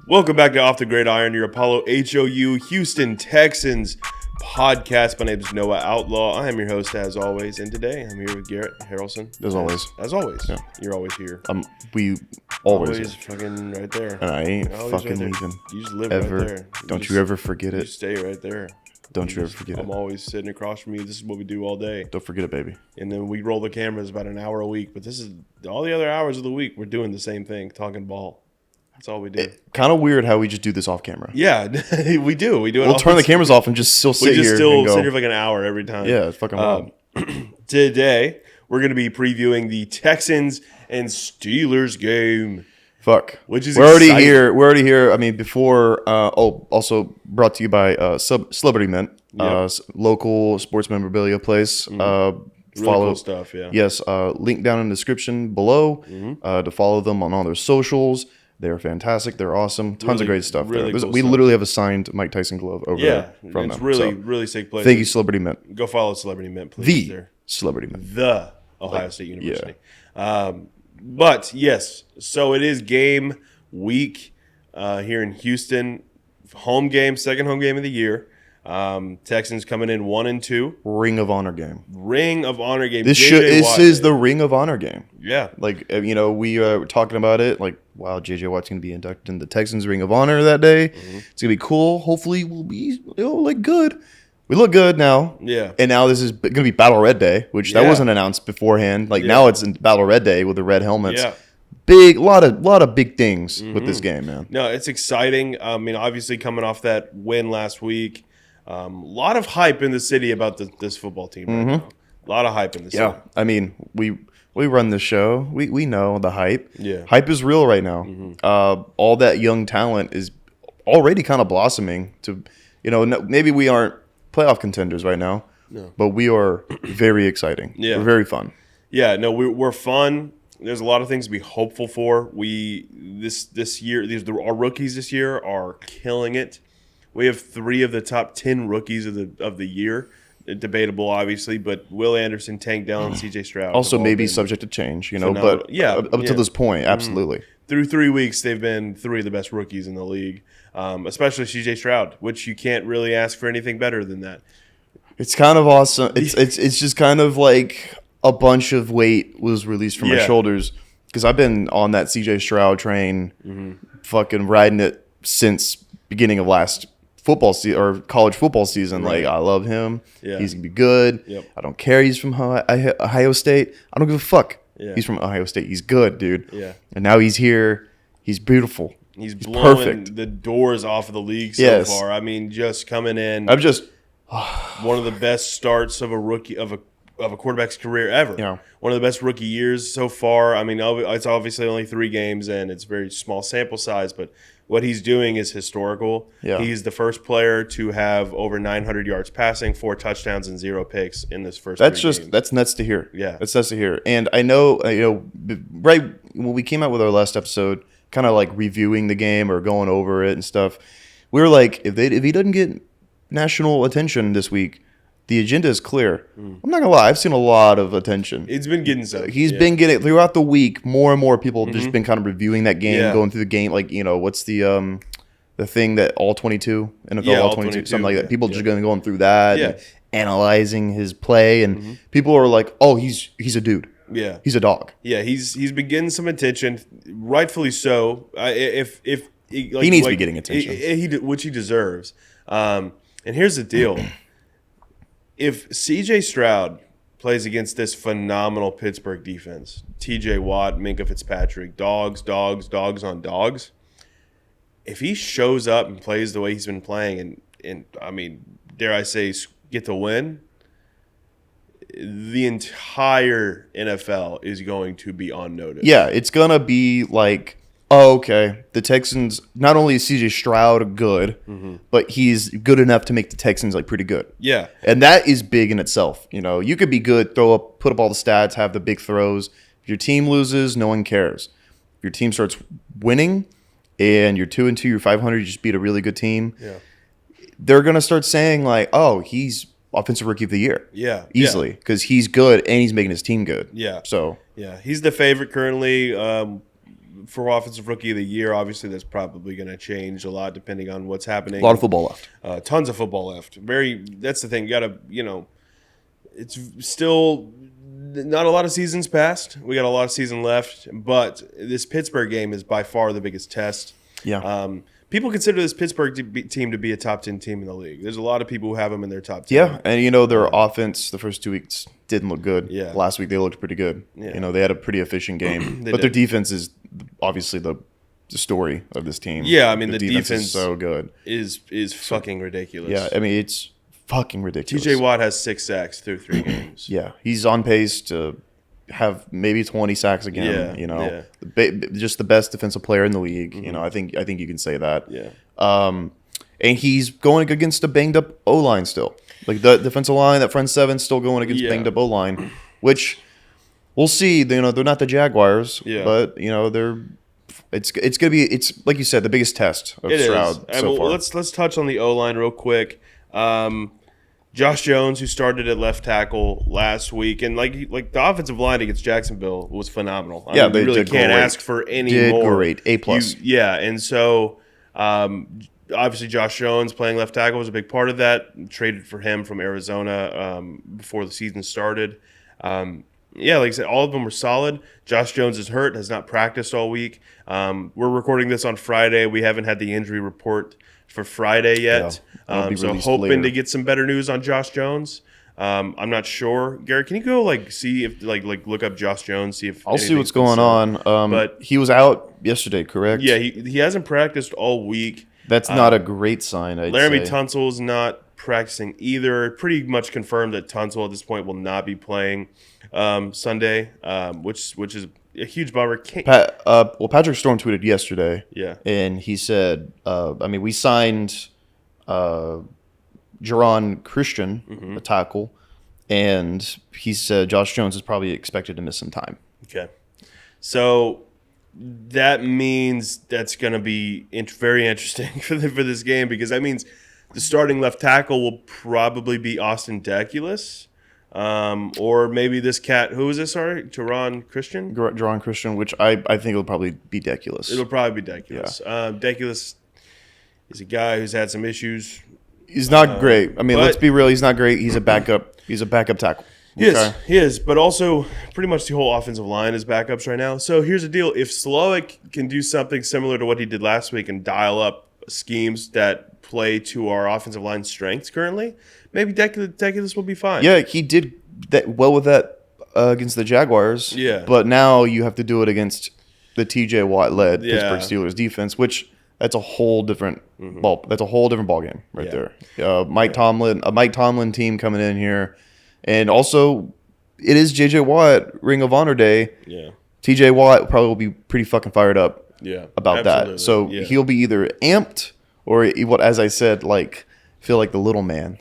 Welcome back to Off the Gridiron, your Apollo HOU Houston Texans podcast. My name is Noah Outlaw. I am your host as always, and today I'm here with Garrett Harrelson. As always. As always. Yeah. You're always here. We always fucking right there. And I ain't fucking right leaving. You just live ever. right there. Don't you ever forget it. You stay right there. Don't you ever forget it. I'm always sitting across from you. This is what we do all day. Don't forget it, baby. And then we roll the cameras about an hour a week, but this is all the other hours of the week. We're doing the same thing, talking ball. That's all we do. Kind of weird how we just do this off camera. Yeah, we do. We do it. We'll turn the cameras off and just still sit here. Sit here for like an hour every time. Yeah, it's fucking wild. Today, we're going to be previewing the Texans and Steelers game. Fuck. Which is We're already exciting. here. We're already here. I mean, before. Also brought to you by Celebrity Mint, Yep. local sports memorabilia place. Really Follow cool stuff. Yeah. Yes, link down in the description below to follow them on all their socials. They're fantastic. They're awesome. Tons of great stuff. Really there. cool We stuff. literally have a signed Mike Tyson glove over there from it's them. really, So, really sick place. thank you, Celebrity Mint. Go follow Celebrity Mint, please. The There. Celebrity Mint. The Ohio State University. But yes, so it is game week here in Houston. Home game, second home game of the year. Texans coming in 1-2. Ring of Honor game. Ring of Honor game. This Watt. is the Ring of Honor game. Yeah. Like, we were talking about it. Like, wow, JJ Watt's going to be inducted in the Texans Ring of Honor that day. It's going to be cool. Hopefully, we'll be good. We look good now. Yeah. And now this is going to be Battle Red Day, which that wasn't announced beforehand. Like, now it's in Battle Red Day with the red helmets. Yeah. Big, lot of big things with this game, man. No, it's exciting. I mean, obviously coming off that win last week, a lot of hype in the city about this football team right now. A lot of hype in the city. Yeah, I mean, we run the show. We know the hype. Yeah. Hype is real right now. All that young talent is already kind of blossoming to, maybe we aren't playoff contenders right now, but we are very exciting. Yeah. We're very fun. Yeah, no, we're fun. There's a lot of things to be hopeful for. This year, our rookies this year are killing it. We have 3 of the top 10 rookies of the year. Debatable, obviously, but Will Anderson, Tank Dell, and CJ Stroud. Also, maybe subject to change, phenomenal. but Yeah, up to this point, absolutely. Through 3 weeks, they've been 3 of the best rookies in the league, especially CJ Stroud, which you can't really ask for anything better than that. It's kind of awesome. It's just kind of like a bunch of weight was released from my shoulders because I've been on that CJ Stroud train, fucking riding it since beginning of last football season or college football season. Right. Like, I love him. Yeah. He's gonna be good. Yep. I don't care. He's from Ohio State. I don't give a fuck. Yeah. He's from Ohio State. He's good, dude. Yeah. And now he's here. He's beautiful. He's blowing perfect. the doors off of the league so far. I mean, just coming in. I'm just one of the best starts of a rookie of a quarterback's career ever. Yeah. One of the best rookie years so far. I mean, it's obviously only 3 games and it's very small sample size, but what he's doing is historical. Yeah. He's the first player to have over 900 yards passing, 4 touchdowns, and 0 picks in this first. That's 3 just games. that's nuts to hear. Yeah. That's nuts to hear. And I know, right when we came out with our last episode, kind of like reviewing the game or going over it and stuff, we were like, if he doesn't get national attention this week, the agenda is clear. I'm not gonna lie, I've seen a lot of attention. It's been getting so. He's been getting throughout the week. More and more people have just been kind of reviewing that game, going through the game. Like, what's the thing that all 22 NFL all 22 something like that. People just going through that, and analyzing his play, and people are like, "Oh, he's a dude. Yeah, he's a dog." Yeah, he's been getting some attention, rightfully so. If he needs to be getting attention, which he deserves. And here's the deal. If CJ Stroud plays against this phenomenal Pittsburgh defense, TJ Watt, Minkah Fitzpatrick, dogs on dogs, if he shows up and plays the way he's been playing and I mean, dare I say, get the win, the entire NFL is going to be on notice. Yeah, it's going to be like, oh, okay, the Texans, not only is CJ Stroud good, but he's good enough to make the Texans like pretty good. Yeah. And that is big in itself. You could be good, put up all the stats, have the big throws. If your team loses, no one cares. If your team starts winning and you're 2-2, you're 500, you just beat a really good team. Yeah. They're going to start saying like, oh, he's offensive rookie of the year. Yeah. Easily. Because he's good and he's making his team good. Yeah. So. Yeah. He's the favorite currently. for Offensive Rookie of the Year. Obviously, that's probably going to change a lot depending on what's happening. A lot of football left. Tons of football left. That's the thing. You got to, it's still not a lot of seasons passed. We got a lot of season left, but this Pittsburgh game is by far the biggest test. Yeah. People consider this Pittsburgh team to be a top 10 team in the league. There's a lot of people who have them in their top 10. Yeah, and their offense the first 2 weeks didn't look good. Yeah. Last week they looked pretty good. Yeah. They had a pretty efficient game. But their defense is obviously the story of this team. Yeah, I mean the defense defense is so good. Is fucking ridiculous. Yeah, I mean it's fucking ridiculous. TJ Watt has 6 sacks through 3 games. Yeah, he's on pace to have maybe 20 sacks again. Just the best defensive player in the league. Mm-hmm. I think you can say that. Yeah. And he's going against a banged up O line still. Like the defensive line, that front seven still going against banged up O line, which we'll see. They're not the Jaguars, but they're. It's gonna be like you said, the biggest test of Stroud so far. Let's touch on the O line real quick. Josh Jones, who started at left tackle last week, and like the offensive line against Jacksonville was phenomenal. I mean, they you really did can't great. ask for any more. Great, A+. And so obviously Josh Jones playing left tackle was a big part of that. Traded for him from Arizona before the season started. Like I said, all of them were solid. Josh Jones is hurt, has not practiced all week. We're recording this on Friday. We haven't had the injury report for Friday yet. So hoping later. to get some better news on Josh Jones. I'm not sure. Garrett, can you go see if look up Josh Jones, see if I'll see what's going on. But he was out yesterday, correct? Yeah, he hasn't practiced all week. That's not a great sign. Laramie Tunsil's not practicing either. Pretty much confirmed that Tunsil at this point will not be playing Sunday, which is a huge bummer. Patrick Storm tweeted yesterday. Yeah. And he said, we signed Jerron Christian, a tackle, and he said Josh Jones is probably expected to miss some time. Okay. So that means that's going to be very interesting for this game, because that means the starting left tackle will probably be Austin Deculus. Or maybe this cat, who is this, sorry? Jerron Christian? Jerron Christian, which I think it'll probably be Deculus. It'll probably be Deculus. Yeah. Deculus is a guy who's had some issues. He's not great. I mean, let's be real. He's not great. He's a backup. He's a backup tackle. He is. But also, pretty much the whole offensive line is backups right now. So here's the deal. If Slowick can do something similar to what he did last week and dial up schemes that play to our offensive line strengths currently, maybe Deculus will be fine. Yeah, he did that well with that against the Jaguars. Yeah. But now you have to do it against the TJ Watt-led Pittsburgh Steelers defense, which that's a whole different ball. That's a whole different ball game right there. Mike Tomlin team coming in here, and also it is JJ Watt Ring of Honor Day. Yeah. TJ Watt probably will be pretty fucking fired up. About absolutely. that. So he'll be either amped or what, as I said, feel like the little man.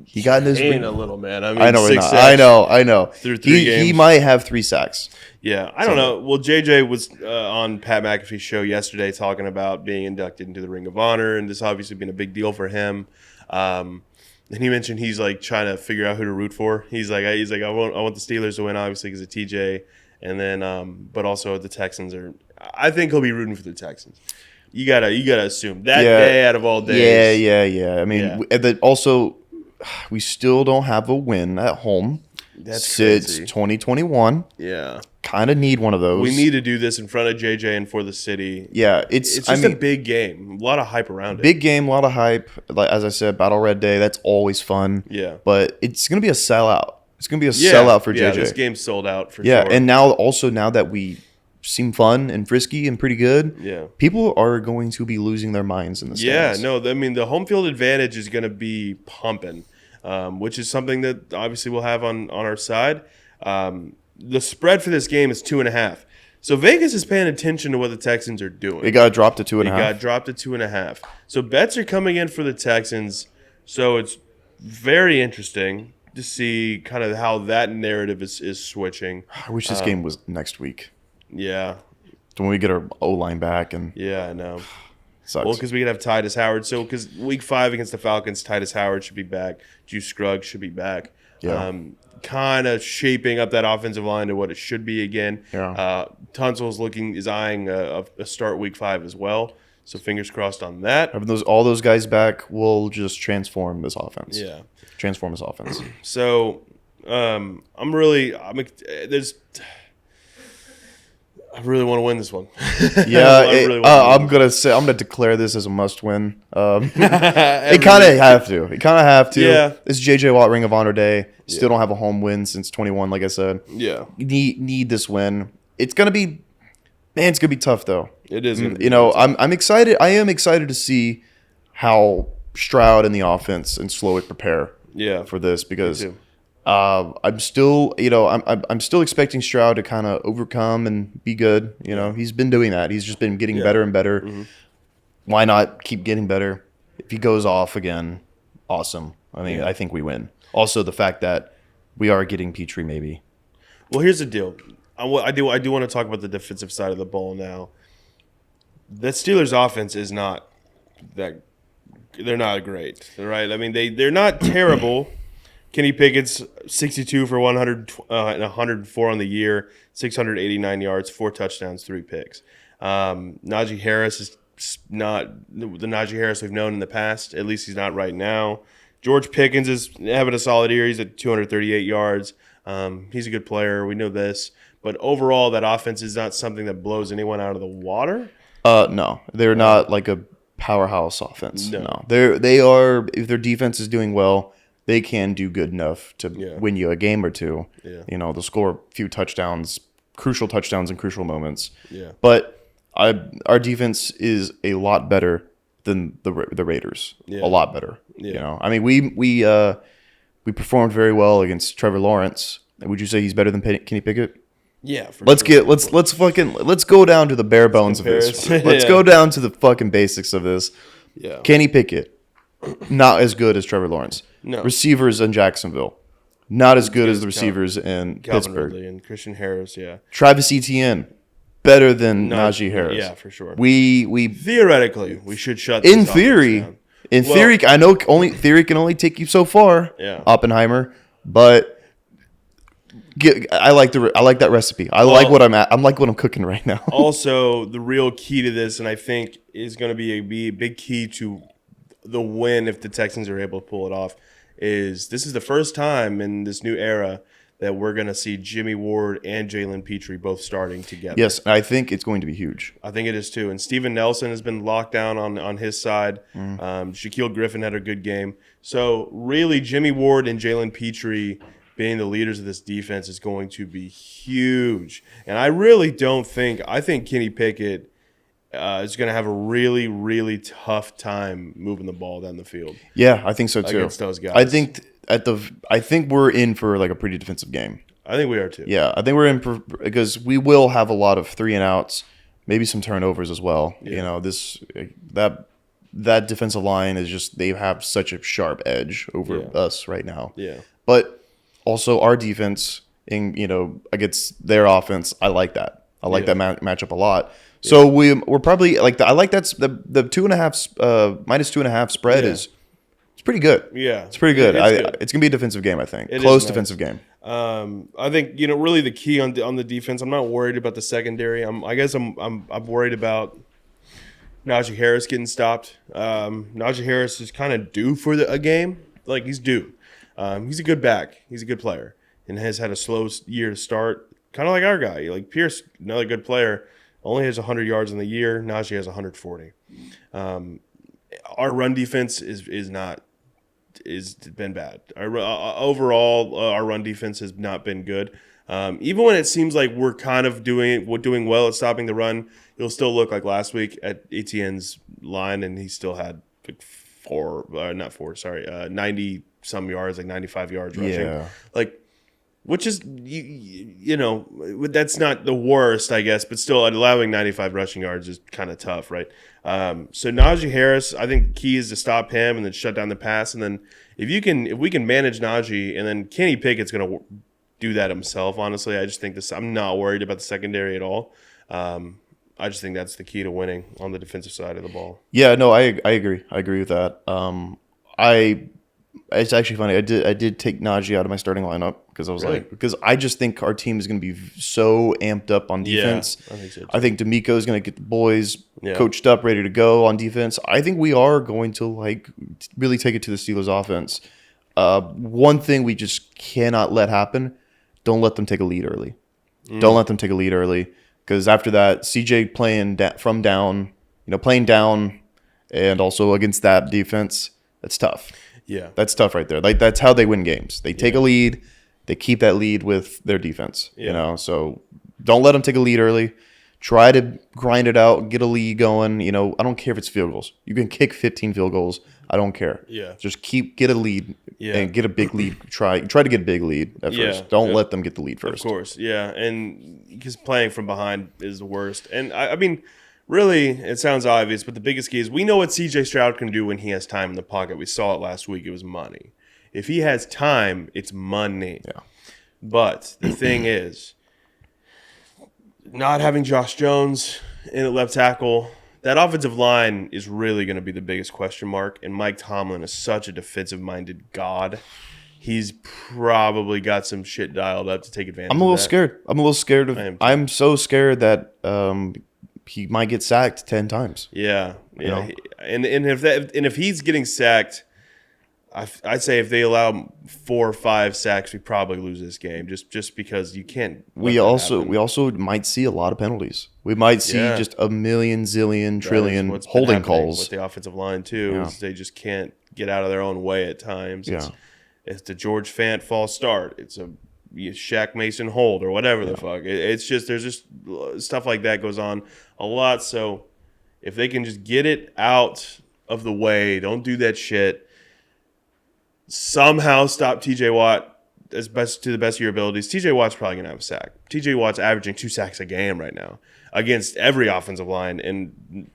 He got in his ring. A little man. I mean, I know. 6 sacks I know. Through 3 games. He might have 3 sacks. Yeah, I don't know. Well, JJ was on Pat McAfee's show yesterday talking about being inducted into the Ring of Honor, and this obviously been a big deal for him. And he mentioned he's trying to figure out who to root for. He's like, I want the Steelers to win, obviously, because of TJ, and then, but also the Texans are. I think he'll be rooting for the Texans. You gotta assume that day out of all days. Yeah. I mean, also, we still don't have a win at home. That's since crazy. 2021. Yeah. Kind of need one of those. We need to do this in front of JJ and for the city. Yeah, it's just a big game. A lot of hype around it. Big game, a lot of hype. Like as I said, Battle Red Day, that's always fun. Yeah. But it's going to be a sellout. It's going to be a sellout for JJ. Yeah, this game's sold out for sure. Yeah, and now that we seem fun and frisky and pretty good, people are going to be losing their minds in the stands. Yeah, no, I mean, the home field advantage is going to be pumping. Which is something that obviously we'll have on our side. The spread for this game is 2.5. So Vegas is paying attention to what the Texans are doing. It got dropped to 2.5. It got dropped to 2.5. So bets are coming in for the Texans. So it's very interesting to see kind of how that narrative is switching. I wish this game was next week. Yeah. When we get our O-line back. Yeah, I know. Sucks. Well, because we could have Titus Howard. So, because week 5 against the Falcons, Titus Howard should be back. Juice Scruggs should be back. Yeah. Kind of shaping up that offensive line to what it should be again. Yeah. Tunsil's is eyeing a start week 5 as well. So fingers crossed on that. Having all those guys back will just transform this offense. Yeah. Transform this offense. So I really want to win this one. Yeah, I'm gonna declare this as a must-win. It kind of have to. It kind of have to. Yeah. It's JJ Watt Ring of Honor Day. Still don't have a home win since 21. Like I said, Yeah. Need this win. It's gonna be, man. It's gonna be tough though. It is. I'm excited. I am excited to see how Stroud and the offense and Slowick prepare. Yeah. For this because. Me too. I'm still, I'm still expecting Stroud to kind of overcome and be good. He's been doing that. He's just been getting better and better. Mm-hmm. Why not keep getting better? If he goes off again, awesome. I mean, I think we win. Also, the fact that we are getting Petrie, maybe. Well, here's the deal. I do want to talk about the defensive side of the ball now. The Steelers' offense is not that. They're not great, right? I mean, they're not terrible. Kenny Pickett's 62 for 104 on the year, 689 yards, 4 touchdowns, 3 picks. Najee Harris is not the Najee Harris we've known in the past. At least he's not right now. George Pickens is having a solid year. He's at 238 yards. He's a good player. We know this. But overall, that offense is not something that blows anyone out of the water. No, they're not like a powerhouse offense. No. They are. If their defense is doing well, they can do good enough to win you a game or two. Yeah. They'll score a few touchdowns, crucial touchdowns in crucial moments. Yeah. But our defense is a lot better than the Raiders. Yeah. A lot better. Yeah. I mean, we performed very well against Trevor Lawrence. Would you say he's better than Kenny Pickett? Yeah. Let's go down to the bare bones of this. Let's go down to the fucking basics of this. Yeah. Kenny Pickett, not as good as Trevor Lawrence. No. Receivers in Jacksonville, not as good as the receivers in Calvin Pittsburgh. Ridley and Christian Harris, yeah. Travis Etienne, better than Najee Harris. Yeah, for sure. We Theoretically, we should shut in this theory, offense down. in theory, I know theory can only take you so far. Yeah. Oppenheimer, but I like that recipe. I like what I'm cooking right now. Also, the real key to this, and I think is going to be a big key to the win if the Texans are able to pull it off, is this is the first time in this new era that we're going to see Jimmy Ward and Jalen Petrie both starting together. Yes, I think it's going to be huge. I think it is too. And Steven Nelson has been locked down on his side. Shaquille Griffin had a good game. So really, Jimmy Ward and Jalen Petrie being the leaders of this defense is going to be huge. And I think Kenny Pickett is going to have a really, really tough time moving the ball down the field. Yeah, I think so too. Against those guys. I think we're in for like a pretty defensive game. I think we are too. Yeah, I think we're in for, because we will have a lot of 3 and outs, maybe some turnovers as well. Yeah. That defensive line is just, they have such a sharp edge over us right now. Yeah. But also our defense against their offense, I like that. I like that matchup a lot. So we're probably like I like that's the -2.5 -2.5 spread is it's pretty good. Yeah, it's pretty good. Good. It's gonna be a defensive game. I think Close defensive game. I think really the key on the defense. I'm not worried about the secondary. I'm worried about Najee Harris getting stopped. Najee Harris is kind of due for a game. Like he's due. He's a good back. He's a good player and has had a slow year to start. Kind of like our guy. Like Pierce, another good player. Only has 100 yards in the year. Najee has 140. Our run defense is been bad. Overall, our run defense has not been good. Even when it seems like we're kind of doing well at stopping the run, it'll still look like last week at Etienne's line, and he still had 90 some yards, like 95 yards rushing. Yeah. Like, which is, that's not the worst, I guess, but still allowing 95 rushing yards is kind of tough, right? So Najee Harris, I think the key is to stop him and then shut down the pass. And then if we can manage Najee, and then Kenny Pickett's going to do that himself, honestly. I just think I'm not worried about the secondary at all. I just think that's the key to winning on the defensive side of the ball. Yeah, no, I agree. I agree with that. It's actually funny. I did take Najee out of my starting lineup because I was Really? because I just think our team is going to be so amped up on defense. I think so too. I think D'Amico is going to get the boys Yeah. coached up, ready to go on defense. I think we are going to really take it to the Steelers offense. One thing we just cannot let happen: don't let them take a lead early. Don't let them take a lead early because after that, CJ playing playing down, and also against that defense, that's tough. Yeah. That's tough right there. That's how they win games. They take a lead, they keep that lead with their defense. Yeah. So don't let them take a lead early. Try to grind it out, get a lead going. I don't care if it's field goals. You can kick 15 field goals. I don't care. Yeah. Just get a lead and get a big lead. Try to get a big lead at first. Don't let them get the lead first. Of course, yeah, and because playing from behind is the worst. And I mean, really, it sounds obvious, but the biggest key is we know what CJ Stroud can do when he has time in the pocket. We saw it last week. It was money. If he has time, it's money. Yeah. But the thing is, not having Josh Jones in at left tackle, that offensive line is really going to be the biggest question mark. And Mike Tomlin is such a defensive-minded god. He's probably got some shit dialed up to take advantage of that. I'm a little scared. I'm so scared that he might get sacked 10 times. Yeah. know? And if he's getting sacked, I'd say if they allow 4 or 5 sacks, we probably lose this game just because you can't. We also might see a lot of penalties. We might see just a million, zillion, trillion holding calls with the offensive line too. Is they just can't get out of their own way at times. It's the George Fant false start. It's a Shaq Mason hold or whatever the fuck. It's just there's just stuff like that goes on a lot. So if they can just get it out of the way, don't do that shit. Somehow stop TJ Watt to the best of your abilities. TJ Watt's probably gonna have a sack. TJ Watt's averaging 2 sacks a game right now against every offensive line, and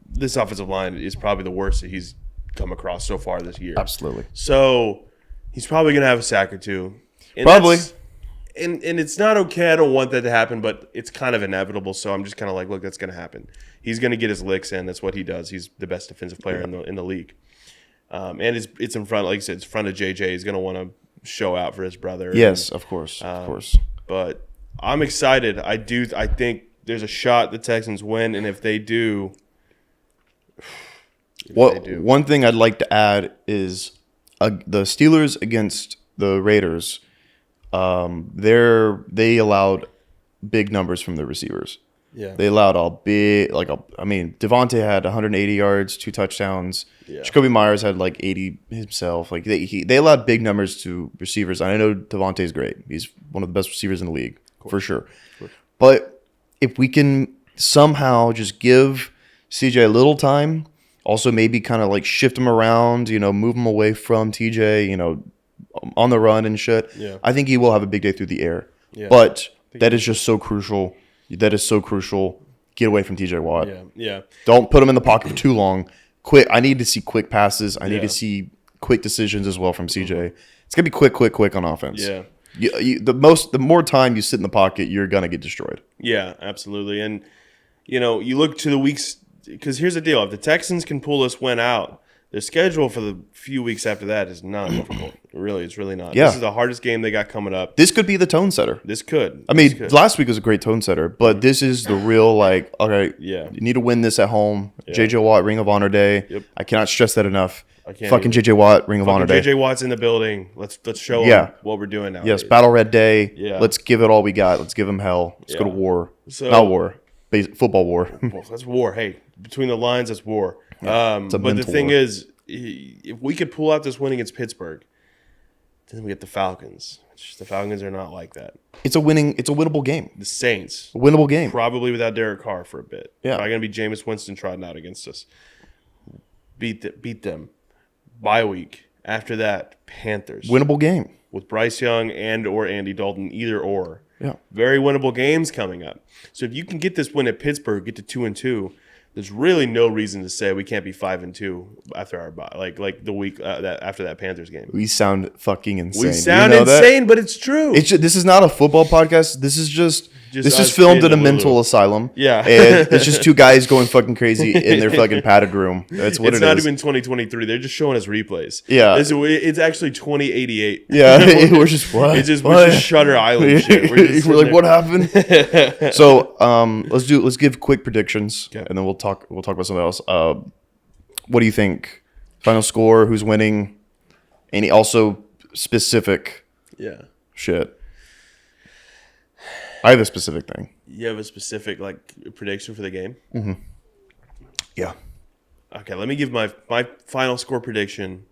this offensive line is probably the worst that he's come across so far this year. Absolutely. So he's probably gonna have a sack or two. And probably. And it's not okay. I don't want that to happen, but it's kind of inevitable. So I'm just kind of like, look, that's gonna happen. He's gonna get his licks in. That's what he does. He's the best defensive player in the league. And it's in front, like you said, it's in front of JJ. He's going to want to show out for his brother. Yes, of course. But I'm excited. I think there's a shot the Texans win, and if they do. One thing I'd like to add is the Steelers against the Raiders, they allowed big numbers from the receivers. Yeah. They allowed Devontae had 180 yards, 2 touchdowns. Yeah. Jacoby Myers had 80 himself. They allowed big numbers to receivers. And I know Devontae's great. He's one of the best receivers in the league, for sure. But if we can somehow just give CJ a little time, also maybe kind of shift him around, move him away from TJ, on the run and shit. Yeah. I think he will have a big day through the air. Yeah. But that is just so crucial. That is so crucial. Get away from TJ Watt. Yeah. Don't put him in the pocket for too long. Quick. I need to see quick passes. I need to see quick decisions as well from CJ. It's gonna be quick on offense. Yeah. The more time you sit in the pocket, you're gonna get destroyed. Yeah, absolutely. And you look to the weeks, because here's the deal: if the Texans can pull this win out, their schedule for the few weeks after that is not difficult. It's really not. Yeah. This is the hardest game they got coming up. This could be the tone setter. This could. Last week was a great tone setter, but this is the real okay. Yeah. You need to win this at home. Yeah. JJ Watt, Ring of Honor Day. Yep. I cannot stress that enough. Fucking JJ Watt, Ring of Honor Day. JJ Watt's in the building. Let's show them what we're doing now. Yes, Battle Red Day. Yeah. Let's give it all we got. Let's give them hell. Let's go to war. Not war. Football war. That's war. Hey, between the lines, that's war. But the thing is, if we could pull out this win against Pittsburgh, then we get the Falcons. The Falcons are not like that. It's a winnable game. The Saints. A winnable game. Probably without Derek Carr for a bit. Yeah. Probably going to be Jameis Winston trotting out against us. Beat them. Bye week. After that, Panthers. Winnable game. With Bryce Young and or Andy Dalton, either or. Yeah. Very winnable games coming up. So if you can get this win at Pittsburgh, get to 2-2, there's really no reason to say we can't be 5-2 after our bye, like the week after that Panthers game. We sound fucking insane. We sound insane, but it's true. This is not a football podcast. This is just This is filmed in a mental asylum. Yeah. And it's just two guys going fucking crazy in their fucking padded room. That's what it's it is. not even 2023. They're just showing us replays. Yeah. It's actually 2088. Yeah. We're just, what? We're just Shutter Island shit. We're like, what happened? So let's give quick predictions, and then we'll talk about something else. What do you think? Final score, who's winning? Any also specific shit. I have a specific thing. You have a specific prediction for the game? Mm-hmm. Yeah. Okay, let me give my final score prediction.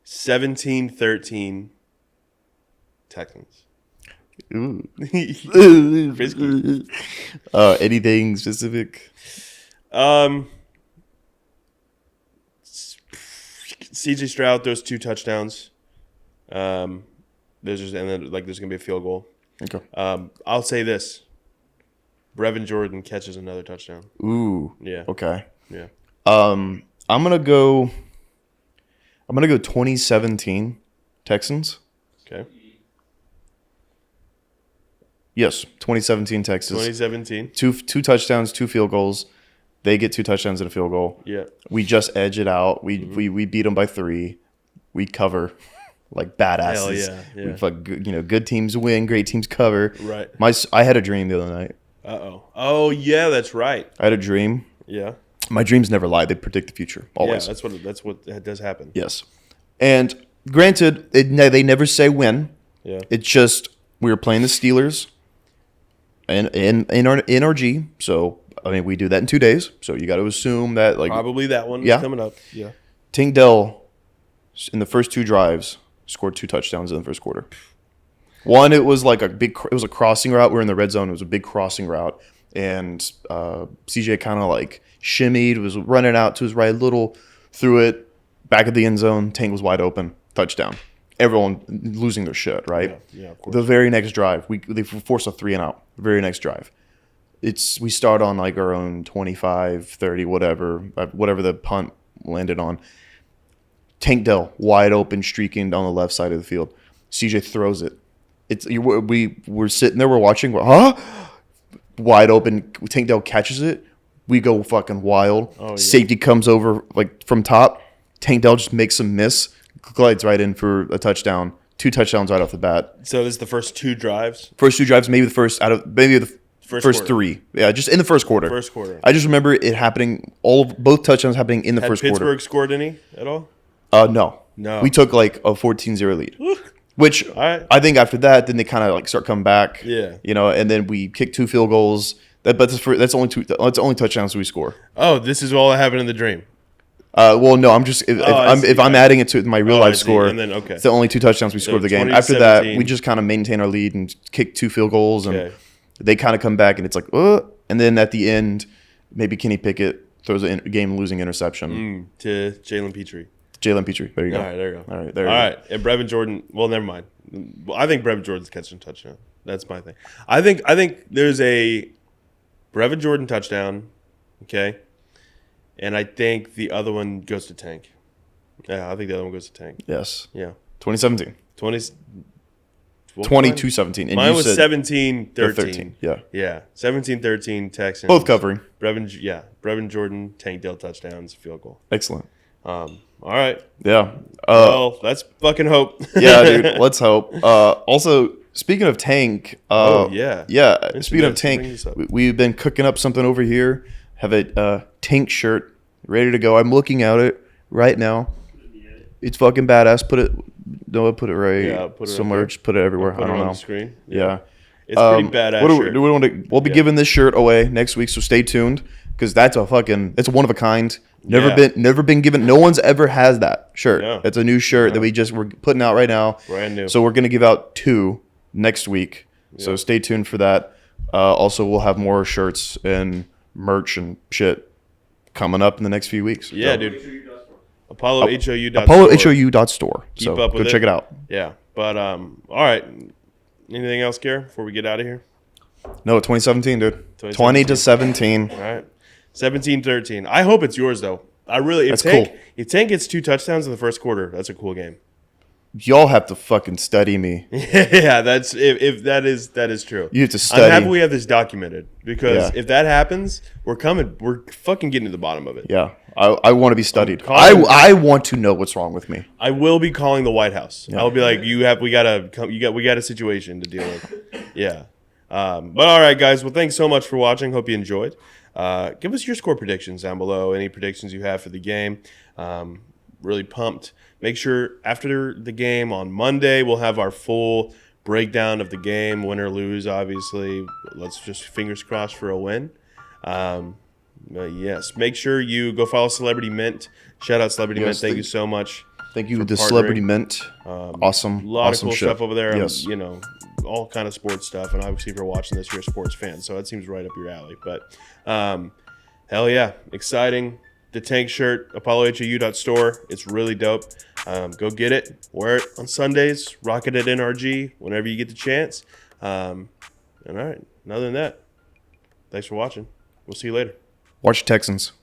17-13 Texans. Ooh. Frisky. Anything specific? CJ Stroud throws 2 touchdowns. There's gonna be a field goal. Okay. I'll say this: Brevin Jordan catches another touchdown. Ooh. Yeah. Okay. Yeah. I'm gonna go 2017 Texans. Okay. Yes, 2017 Texans. 2017. Two touchdowns, 2 field goals. They get 2 touchdowns and a field goal. Yeah. We just edge it out. We beat them by 3. We cover like badasses. Hell yeah. Good teams win, great teams cover. Right. I had a dream the other night. Oh yeah, that's right. I had a dream. Yeah. My dreams never lie. They predict the future always. Yeah, that's what does happen. Yes. And granted, they never say when. Yeah. It's just we were playing the Steelers in our G. So I mean, we do that in 2 days. So you got to assume that probably that one is coming up. Yeah. Tank Dell in the first 2 drives scored 2 touchdowns in the first quarter. One, it was it was a crossing route. We're in the red zone. It was a big crossing route, and CJ kind of shimmied, was running out to his right a little, threw it back at the end zone. Tank was wide open, touchdown. Everyone losing their shit, right? Yeah, of course. The very next drive, they forced a 3 and out. The very next drive. We start on our own 25, 30, whatever the punt landed on. Tank Dell wide open, streaking down the left side of the field. CJ throws it. We're sitting there, we're watching. Wide open. Tank Dell catches it. We go fucking wild. Oh, yeah. Safety comes over from top. Tank Dell just makes a miss, glides right in for a touchdown. 2 touchdowns right off the bat. So this is the first 2 drives. First 2 drives, maybe the first 3. Yeah, just in the first quarter. First quarter. I just remember it happening, both touchdowns happening in the first quarter. Had Pittsburgh scored any at all? No. No. We took a 14-0 lead. Which I think after that, then they kind of start coming back. Yeah. And then we kick 2 field goals. That's only 2. That's only touchdowns we score. Oh, this is all that happened in the dream. Well, no, I'm just if I'm adding it to my real life score, and then it's the only 2 touchdowns we scored the game. After that, we just kind of maintain our lead and kick 2 field goals, and they kind of come back, and it's and then at the end, maybe Kenny Pickett throws a game-losing interception to Jalen Petrie. There you go. All right, there you go. All right, and Brevin Jordan. Well, never mind. Well, I think Brevin Jordan's catching a touchdown. That's my thing. I think there's a Brevin Jordan touchdown. Okay. And I think the other one goes to Tank. Yeah, I think the other one goes to Tank. Yes. Yeah. 2017. 22-17. Mine was 17-13. Yeah. Yeah. 17-13 Texans. Both covering. Brevin Jordan, Tank Dell touchdowns, field goal. Excellent. All right. Yeah. Well, let's fucking hope. Yeah, dude. Let's hope. Also, speaking of Tank. Yeah. Yeah. Speaking of Tank, we've been cooking up something over here. Have a Tank shirt ready to go. I'm looking at it right now. It's fucking badass. Put it right somewhere. Just put it everywhere. I don't know. On the screen. Yeah. It's pretty badass. We'll be giving this shirt away next week, so stay tuned because it's a one of a kind. Never been given. No one's ever has that shirt. Yeah. It's a new shirt that we're putting out right now. Brand new. So we're gonna give out 2 next week. Yeah. So stay tuned for that. Also, we'll have more shirts and merch and shit coming up in the next few weeks. Yeah, dude. ApolloHOU.store. ApolloHOU.store. So Keep up with go check it out. Yeah. But all right. Anything else, Garrett, before we get out of here? No, 2017, dude. 20-17. All right. 17-13. I hope it's yours though. I really That's cool. If Tank gets 2 touchdowns in the first quarter, that's a cool game. y'all have to fucking study me. Yeah, that's if that is true. You have to study. I'm happy we have this documented because Yeah. if that happens, we're fucking getting to the bottom of it. Yeah, I want to be studied. calling- I want to know what's wrong with me. I will be calling the White House. Yeah. I'll be like, we got a situation to deal with. Yeah. But all right, guys. Well, thanks so much for watching. Hope you enjoyed. Give us your score predictions down below. Any predictions you have for the game. Really pumped. Make sure after the game on Monday, we'll have our full breakdown of the game, win or lose, obviously. Let's just fingers crossed for a win. Yes, make sure you go follow Celebrity Mint. Shout out Celebrity Mint. Thank you so much. Thank you, for the partnering. Celebrity Mint. Awesome. A lot awesome of cool shit. stuff over there. Yes. All kind of sports stuff. And obviously, if you're watching this, you're a sports fan. So that seems right up your alley. But hell yeah, exciting. The tank shirt, apollohau.store. It's really dope. Go get it. Wear it on Sundays. Rock it at NRG whenever you get the chance. And all right, other than that, thanks for watching. We'll see you later. Watch Texans.